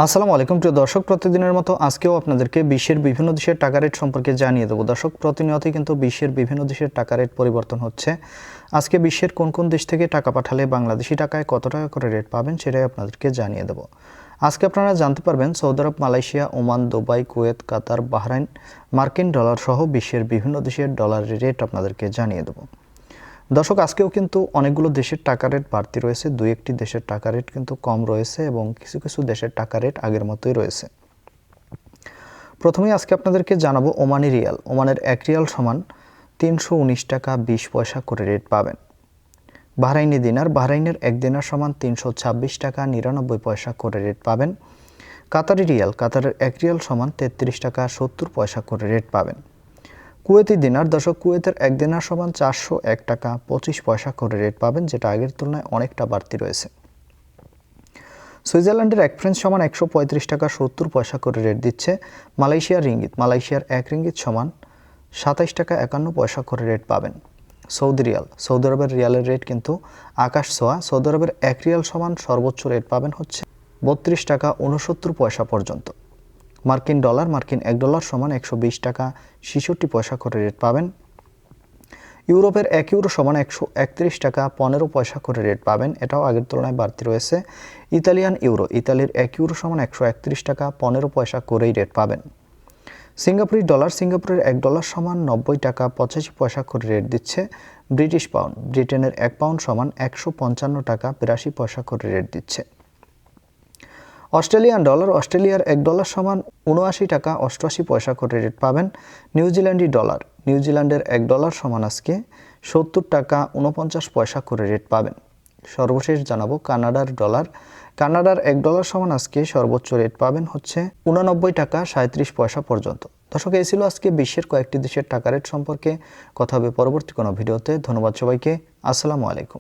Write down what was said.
আসসালামু আলাইকুম প্রিয় দর্শক, প্রতিদিনের মতো আজকেও আপনাদেরকে বিশ্বের বিভিন্ন দেশের টাকা রেট সম্পর্কে জানিয়ে দেবো। দর্শক, প্রতিনিয়তই কিন্তু বিশ্বের বিভিন্ন দেশের টাকা রেট পরিবর্তন হচ্ছে। আজকে বিশ্বের কোন কোন দেশ থেকে টাকা পাঠালে বাংলাদেশি টাকায় কত টাকা করে রেট পাবেন সেটাই আপনাদেরকে জানিয়ে দেবো। আজকে আপনারা জানতে পারবেন সৌদি আরব, মালয়েশিয়া, ওমান, দুবাই, কুয়েত, কাতার, বাহরাইন, মার্কিন ডলার সহ বিশ্বের বিভিন্ন দেশের ডলারের রেট আপনাদেরকে জানিয়ে দেবো। দর্শক, আজকেও কিন্তু অনেকগুলো দেশের টাকা রেট বাড়তি রয়েছে, দুই একটি দেশের টাকা রেট কিন্তু কম রয়েছে এবং কিছু কিছু দেশের টাকা রেট আগের মতোই রয়েছে। প্রথমেই আজকে আপনাদেরকে জানাবো ওমানি রিয়াল। ওমানের 1 রিয়াল সমান 319 টাকা 20 পয়সা করে রেট পাবেন। বাহরাইনি দিনার, বাহরাইনের 1 দিনার সমান 326 টাকা 99 পয়সা করে রেট পাবেন। কাতারি রিয়াল, কাতারের 1 রিয়াল সমান 33 টাকা 70 পয়সা করে রেট পাবেন। কুয়েতি দিনার, দর্শক, কুয়েতের 1 দিনার সমান 401 টাকা 25 পয়সা করে রেট পাবেন, যেটা আগের তুলনায় অনেকটা বাড়তি রয়েছে। সুইজারল্যান্ডের 1 ফ্রেঞ্চ সমান 135 টাকা 70 পয়সা করে রেট দিচ্ছে। মালয়েশিয়ার রিঙ্গিত, মালয়েশিয়ার 1 রিঙ্গিত সমান 27 টাকা 51 পয়সা করে রেট পাবেন। সৌদি রিয়াল, সৌদি আরবের রিয়ালের রেট কিন্তু আকাশ ছোঁয়া। সৌদি আরবের 1 রিয়াল সমান সর্বোচ্চ রেট পাবেন হচ্ছে 32 টাকা 69 পয়সা পর্যন্ত। মার্কিন ডলার, মার্কিন 1 ডলার সমান 120 টাকা 66 পয়সা করে রেট পাবেন। ইউরোপের 1 ইউরো সমান 131 টাকা 15 পয়সা করে রেট পাবেন, এটাও আগের তুলনায় বাড়তি রয়েছে। ইতালিয়ান ইউরো, ইতালির 1 ইউরো সমান 131 টাকা 15 পয়সা করেই রেট পাবেন। সিঙ্গাপুরি ডলার, সিঙ্গাপুরের 1 ডলার সমান 90 টাকা 85 পয়সা করে রেট দিচ্ছে। ব্রিটিশ পাউন্ড, ব্রিটেনের 1 পাউন্ড সমান 155 টাকা 82 পয়সা করে রেট দিচ্ছে। অস্ট্রেলিয়ান ডলার, অস্ট্রেলিয়ার 1 ডলার সমান 79 টাকা 88 পয়সা করে রেট পাবেন। নিউজিল্যান্ডি ডলার, নিউজিল্যান্ডের 1 ডলার সমান আজকে 70 টাকা 49 পয়সা করে রেট পাবেন। সর্বশেষ জানাবো কানাডার ডলার, কানাডার 1 ডলার সমান আজকে সর্বোচ্চ রেট পাবেন হচ্ছে 89 টাকা 37 পয়সা পর্যন্ত। দর্শক, এই ছিল আজকে বিশ্বের কয়েকটি দেশের টাকা রেট সম্পর্কে। কথা হবে পরবর্তী কোনো ভিডিওতে। ধন্যবাদ সবাইকে। আসসালামু আলাইকুম।